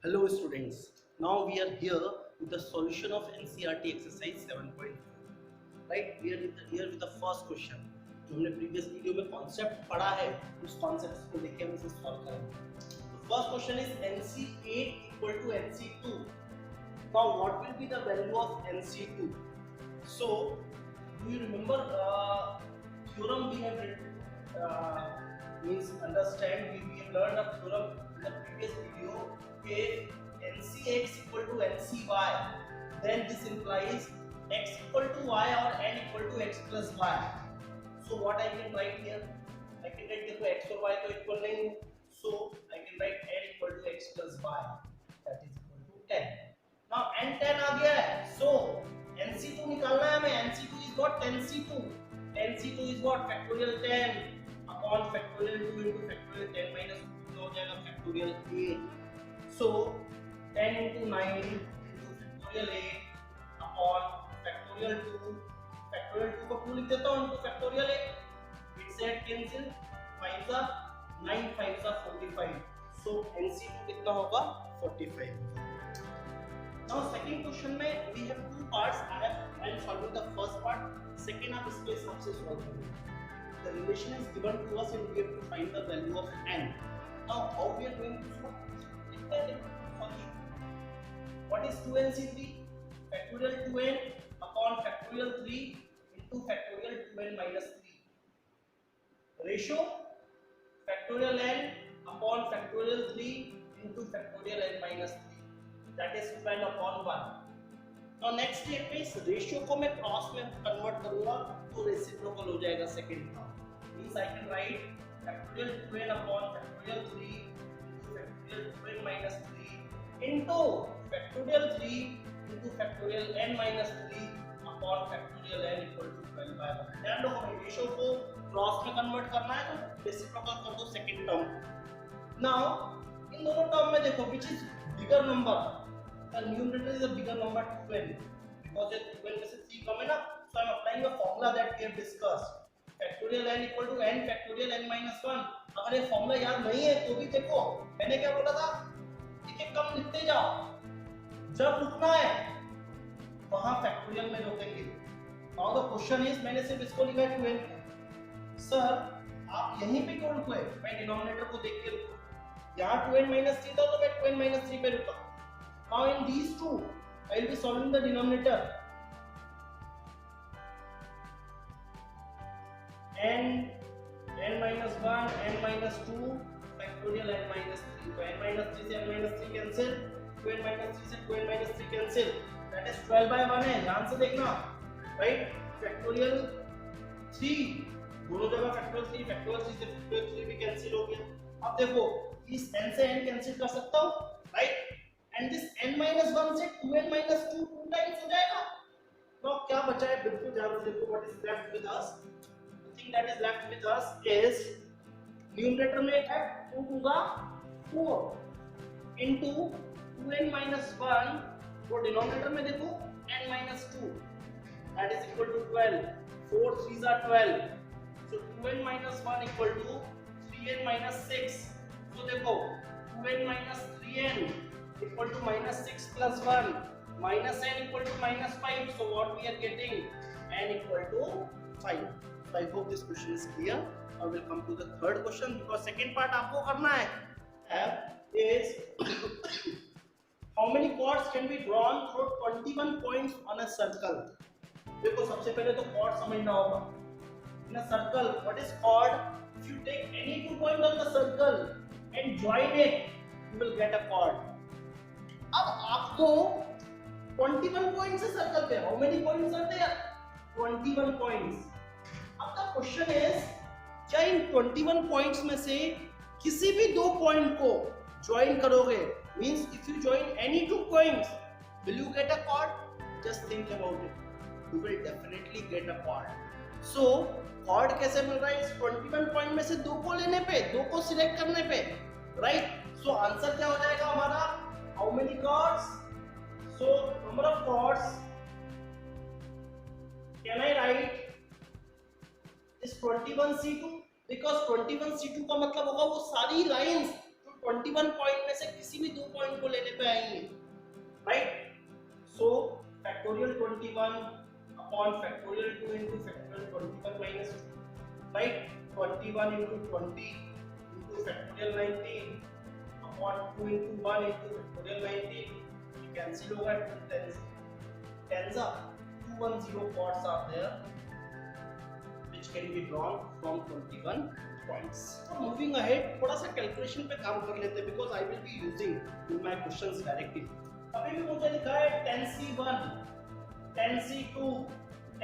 Hello students, now we are here with the solution of NCERT exercise 7.4. Right, we are here with the first question. जो हमने previous video में concept पढ़ा है, उस concept को लेके हम इसे solve करेंगे. The first question is NC8 equal to NC2. Now what will be the value of NC2? So do you remember theorem we have written? Means understand we have learned a theorem in the previous video. If NCX equal to NCY, then this implies x equal to y or n equal to x plus y. So what I can write here? I can write देखो x और y तो equal नहीं है, so I can write n equal to x plus y, that is equal to 10. Now n 10 आ गया है, so NC2 निकालना है हमें. NC2 is what? 10C2. 10C2 is what? Factorial 10 upon factorial 2 into factorial 10 minus 2 हो जाएगा factorial 8. So 10 into 9 into factorial 8 upon factorial 2. Factorial 2 को 2 लिख देता हूँ into factorial 8. It's 8 cancel. 5 are 9 5 are 45. So NC2 कितना होगा? 45. Now second question में we have two parts. I am solving the first part. Second आप इसको हिसाब से solve करेंगे. The relation is given to us and we have to find the value of n. Now how we are going to solve? What is 2nc3? Factorial 2n upon factorial 3 into factorial 2n minus 3. Ratio factorial n upon factorial 3 into factorial n minus 3. That is 12 upon 1. Now next step is ratio को मैं cross में convert करूंगा तो reciprocal हो जाएगा second term. Means I can write factorial 2n upon factorial 3 into factorial 2n minus 3 into factorial 3 into factorial n minus 3 upon factorial n equal to 12 by 1. ध्यान रखो भाई, रेशियो को क्रॉस में कन्वर्ट करना है तो रेसिप्रोकल कर दो सेकंड टर्म. नाउ इन दोनों टर्म में देखो which is bigger number. The numerator is a bigger number 2n because ये 2n में से 3 कम है ना. So I am applying the formula that we have discussed. Factorial n equal to n factorial n minus 1. अगर ये formula याद नहीं है तो भी देखो मैंने क्या बोला था, एक एक कम लिखते जाओ. जब रुकना है वहां फैक्टोरियल में रोकेंगे. नाउ द क्वेश्चन इज, मैंने सिर्फ इसको लिखा है 2n. सर आप यहीं पे क्यों रुके? मैं डिनोमिनेटर को देख के रुका. यहां 2n minus 3 था तो मैं 2n minus 3 पे रुका. Now in these two I will be solving the denominator. n minus 1 n minus 2 factorial n minus 3. तो n minus 3 से n minus 3 cancel, 2n minus 3 से 2n minus 3 cancel, that is 12 by 1 है. ध्यान से देखना, right? factorial 3 दोनों जगह factorial 3 से factorial 3 भी कैंसिल हो गया. अब देखो इस n से n कैंसिल कर सकता हूँ, right? and this n minus 1 से 2n minus 2 2 टाइम्स हो जाएगा. तो क्या बचा है? बिल्कुल ध्यान से देखो what is left with us. that is left with us is numerator में है 2 to the 4 into 2n minus 1 और denominator में देखो n minus 2, that is equal to 12. 4 3s are 12, so 2n minus 1 equal to 3n minus 6. so देखो 2n minus 3n equal to minus 6 plus 1 minus n equal to minus 5. so what we are getting? n equal to 5. So I hope this question is clear. Now we'll come to the third question because second part आपको करना है. Is how many chords can be drawn through 21 points on a circle? देखो सबसे पहले तो chord समझना होगा. In a circle, what is chord? If you take any 2 points on the circle and join it, you will get a chord. अब आपको 21 points है circle पे. How many points are there? 21 points. अब का question is, क्या इन 21 points में से किसी भी 2 पॉइंट को ज्वाइन करोगे? Means if you join any 2 points will you get a chord? Just think about it, you will definitely get a chord. So chord कैसे मिल रहा है? इस 21 पॉइंट में से 2 को लेने पे, 2 को सिलेक्ट करने पे, राइट? सो आंसर क्या हो जाएगा हमारा? How many chords? So number of chords can I write is 21c2 because 21c2 का मतलब होगा वो सारी लाइंस जो 21 पॉइंट में से किसी भी 2 पॉइंट को लेने पे आएंगे, right? So factorial 21 upon factorial 2 into factorial 21 minus 2, right? 21 into 20 into factorial 19 upon 2 into 1 into factorial 19, ये कैंसिल होगा, 2 10 parts are there which can be drawn from 21 points. So moving ahead, थोड़ा सा कैलकुलेशन पे काम कर लेते हैं because I will be using in my questions directly. अभी भी मुझे लिखा है 10C1, 10C2,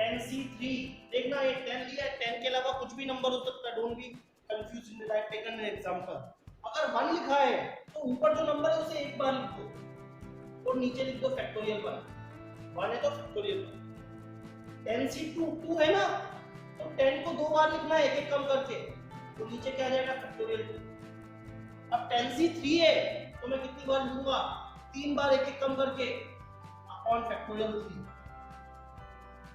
10C3. देखना ये 10 लिया है, 10 के अलावा कुछ भी नंबर हो सकता है, don't be confuse in that, taken an example. अगर 1 लिखा है तो ऊपर जो नंबर है उसे एक बार लिख दो और नीचे लिख दो फैक्टोरियल 1 है तो फैक्टोरियल 1. 10C2 2 है ना, तो 10 को 2 बार लिखना है एक एक कम करके, तो नीचे क्या आ जाएगा फैक्टोरियल 2. अब 10C3 है तो मैं कितनी बार लिखूंगा, 3 बार एक एक कम करके अपॉन फैक्टोरियल 3.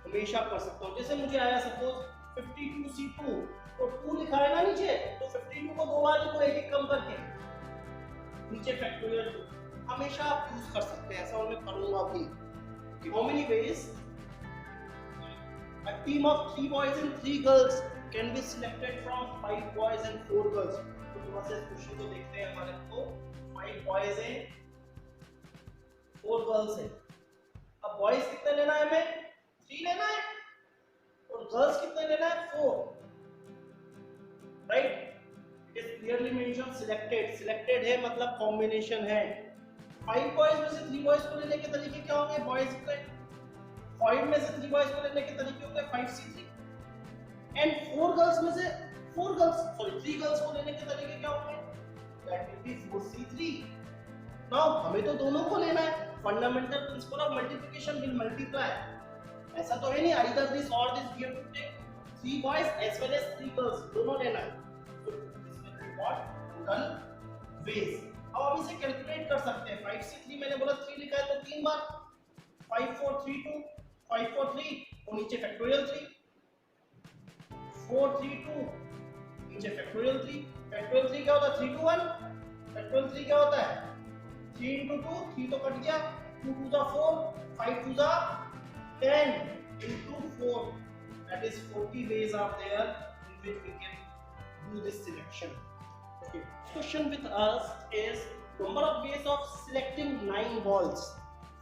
हमेशा कर सकता हूँ. जैसे मुझे आया सपोज 52C2, तो 2 लिखा है ना नीचे, तो 52 को 2 बार लिखो एक एक कम करके, नीचे फैक्टोरियल 2. हमेशा आप यूज कर सकते हैं, ऐसा मैं करूंगा भी. How many ways a team of 3 boys and 3 girls can be selected from 5 boys and 4 girls? तो थोड़ा सा इस क्वेश्चन को देखते हैं. हमारे को 5 boys हैं 4 girls हैं. अब boys कितने लेना है हमें, 3 लेना है, और girls कितने लेना है, 4, right? It is clearly mentioned selected. Selected है मतलब combination है. 5 boys में से 3 boys को लेने के तरीके क्या होंगे, boys के 5 में से 3 boys को लेने के तरीके होंगे 5C3, and 3 girls को लेने के तरीके क्या होंगे, that will be 4C3. now हमें तो दोनों को लेना है, fundamental principle of multiplication will multiply. ऐसा तो है नहीं either this or this, we have to take 3 boys as well as 3 girls, दोनों लेना है. so this will be what total ways. अब हम इसे कैलकुलेट कर सकते हैं. 5C3 मैंने बोला 3 लिखा है तो 3 बार, 5 4 3 2, 5 4 3 और नीचे फैक्टोरियल 3, 4 3 2 नीचे फैक्टोरियल 3. फैक्टोरियल 3 क्या होता है, 3 to 1. फैक्टोरियल 3 क्या होता है, 3 into 2, 3 तो कट गया, 2 2 जा 4, 5 2 जा 10 into 4. that is 40 ways are there in which we can do this selection. Okay. Question with us is number of ways of selecting 9 balls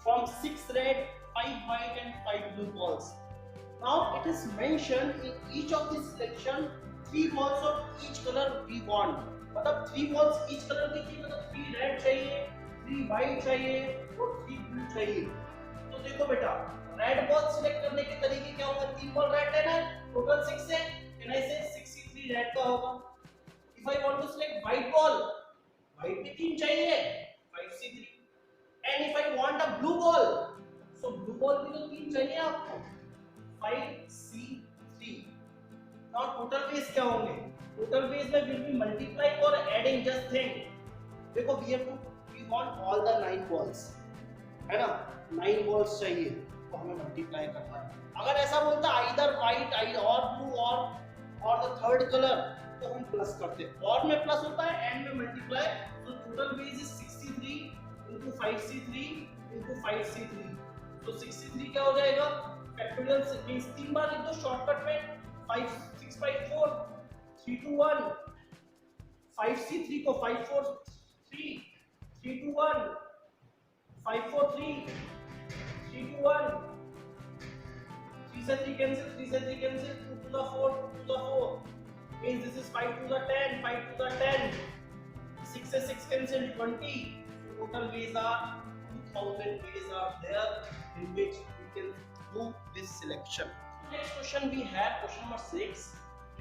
from 6 red, 5 white and 5 blue balls. Now it is mentioned in each of this selection 3 balls of each color we want. मतलब 3 balls each color की चाहिए, मतलब 3 red चाहिए, 3 white चाहिए और 3 blue चाहिए. तो देखो बेटा, red ball select करने के तरीके क्या होंगे, 3 ball red लेना है, total 6 है, and I say 6C3 red का होगा. If I want to select white ball, white भी 3 चाहिए, 5C3. And if I want a blue ball, so blue ball भी तो 3 चाहिए आपको, 5C3. Now total ways क्या होंगे, total ways में will be multiplying or adding, just think. देखो we want all the 9 balls, है ना, 9 balls चाहिए तो हमें multiply करना है. अगर ऐसा बोलता either white or blue or the third color, तो हम प्लस करते हैं, और में प्लस होता है एंड में मल्टीप्लाई. तो total ways is 63 into 5C3 into 5C3. तो 63 क्या हो जाएगा, फैक्टोरियल मींस 3 बार लिख दो शॉर्टकट में, 5 6 5 4 3 2 1. 5C3 को 5 4 3 3 2 1, 5 4 3 3 2 1, 3 से 3 कैंसिल, 3 से 3 cancel, 2 to the 4 2 to the 4 means this is 5 to the 10, 5 to the 10, 6 से 6 cancel, 20. Total ways are 2000 ways are there in which we can do this selection. Next question we have question number 6.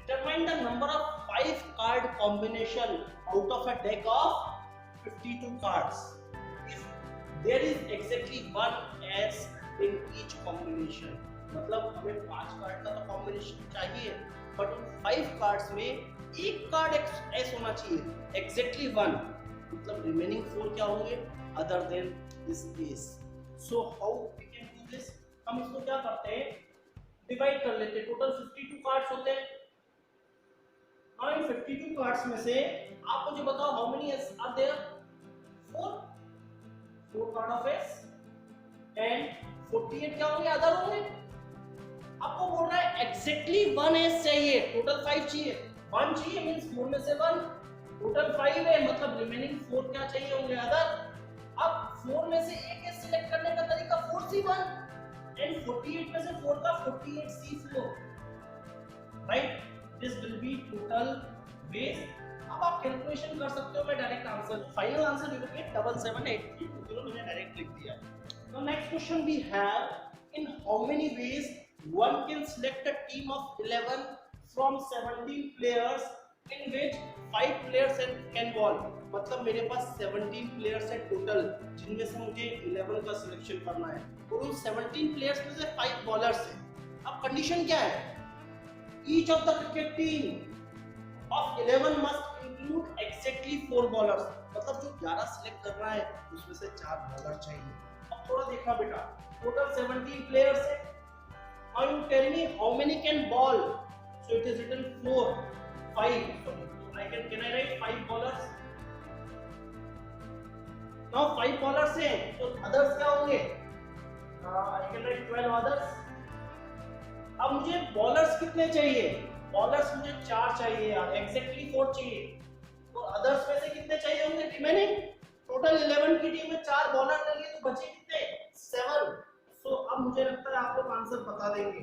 Determine the number of 5 card combination out of a deck of 52 cards. If there is exactly one S in each combination, मतलब हमें 5 card का तो combination चाहिए, but उन 5 cards में एक card ऐसा होना चाहिए, एग्जैक्टली 1, मतलब रिमेनिंग 4 क्या होंगे other than this case. So how we can do this, हम इसको क्या करते हैं, डिवाइड कर लेते हैं. टोटल 52 कार्ड्स होते हैं. इन 52 कार्ड्स में से आप मुझे बताओ how many are there, 4 4 card of ace and 48 क्या होंगे अदर होंगे। आपको बोल रहा है एग्जैक्टली 1 एस चाहिए, टोटल 5 चाहिए, 1 चाहिए मींस 4 में से 1, टोटल 5 है मतलब रिमेनिंग 4 क्या चाहिए होंगे अदर। अब 4 में से एक एस सिलेक्ट करने का तरीका 4C1 एंड 48 में से 4 का 48C4, right, this will be total ways. अब आप कैलकुलेशन कर सकते हो, मैं direct answer final answer you will get 7783, क्योंकि मैंने डायरेक्ट लिख दिया। Now next question we have, in how many ways one can select a team of 11 from 17 players in which 5 players can bowl। मतलब मेरे पास 17 प्लेयर्स है total, जिनमें से मुझे 11 का सिलेक्शन करना है और उन 17 प्लेयर्स में से 5 बॉलर्स हैं। अब कंडीशन क्या है, each of the cricket team of 11 must include exactly 4 bowlers, मतलब जो 11 सिलेक्ट करना है उसमें से 4 बॉलर चाहिए। अब थोड़ा देखना बेटा, टोटल 17 प्लेयर्स है। Now you tell me how many can bowl? So it is written 4, 5. So can I write 5 bowlers? Now 5 bowlers हैं, तो others क्या होंगे? I can write 12 others. अब मुझे bowlers कितने चाहिए? Bowlers मुझे 4 चाहिए यार, exactly 4 चाहिए। तो others में से कितने चाहिए होंगे remaining? Total 11 की टीम में 4 bowler ले लिए तो बचे कितने? 7। तो अब मुझे लगता है आप लोग आंसर बता देंगे।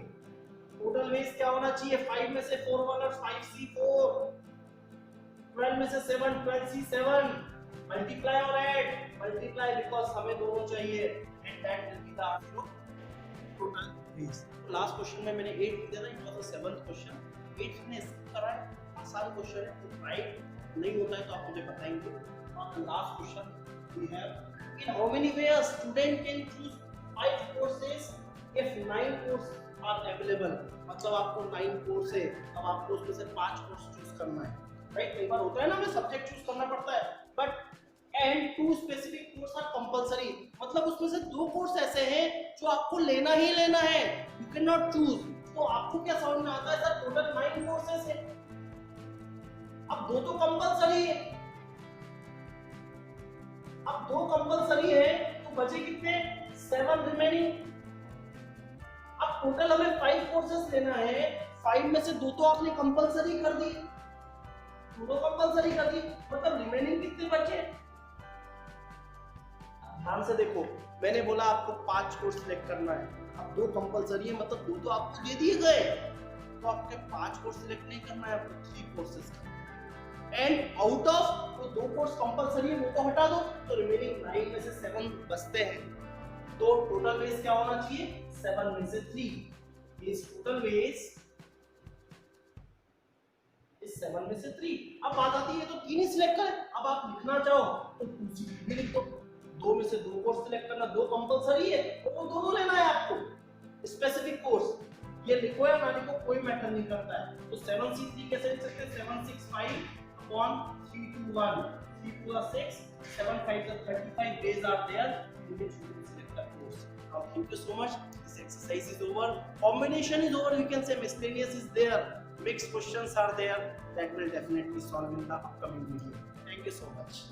टोटल वेज क्या होना चाहिए, 5 में से 4 बॉलर्स 5C4, 12 में से 7 12C7, मल्टीप्लाई और ऐड, मल्टीप्लाई बिकॉज़ हमें दोनों चाहिए and that will be the answer of total ways. Last question में मैंने 8 दिया था, it was the 7th question. 8 ने स्किप करा है, आसान क्वेश्चन है, तो राइट नहीं होता है तो आप मुझे बताएंगे। और the last question we have, in how many ways student can choose 5 courses if 9 courses are available। मतलब आपको 9 कोर्स है, अब आपको उसमें से 5 कोर्स चूज करना है, राइट। कई बार होता है ना हमें सब्जेक्ट चूज करना पड़ता है, but and 2 specific course are compulsory, मतलब उसमें से 2 कोर्स ऐसे हैं जो आपको लेना ही लेना है, यू कैन नॉट चूज। तो आपको क्या समझ में आता है सर, टोटल 9 कोर्सेस है, अब 2 तो कंपलसरी है, अब 2 कंपलसरी है तो बचे कितने, 7 रिमेनिंग। अब टोटल हमें 5 कोर्सेस लेना है, 5 में से 2 तो आपने कंपलसरी कर दी, 2 तो कंपलसरी कर दी, मतलब रिमेनिंग कितने बचे। ध्यान से देखो, मैंने बोला आपको 5 कोर्स सिलेक्ट करना है, अब 2 कंपलसरी है मतलब 2 तो आपको दे दिए गए, तो आपके 5 कोर्स सिलेक्ट नहीं करना है, आपको 3 कोर्सेस करना है। एंड आउट ऑफ तो 2 कोर्स कंपलसरी है वो तो हटा दो, तो रिमेनिंग 9 में से 7 बचते हैं, तो टोटल वेज क्या होना चाहिए, 7 में से 3। इस टोटल वेज इस 7 में से 3। अब बात आती है तो 3 ही सिलेक्ट करें, अब आप लिखना चाहो तो 2C भी लिख दो, 2 में से 2 कोर्स सिलेक्ट करना, 2 कंपलसरी है तो वो दोनों लेना है आपको स्पेसिफिक कोर्स, ये लिखो या ना लिखो कोई मैटर नहीं करता है। तो 7C3 कैसे लिख सकते हैं, 765 upon 321, 3 2 are 6, 7 5 are 35 days are there in which you will select the course। Now thank you so much, this exercise is over, combination is over, you can say miscellaneous is there, mixed questions are there, that will definitely solve in the upcoming video। Thank you so much।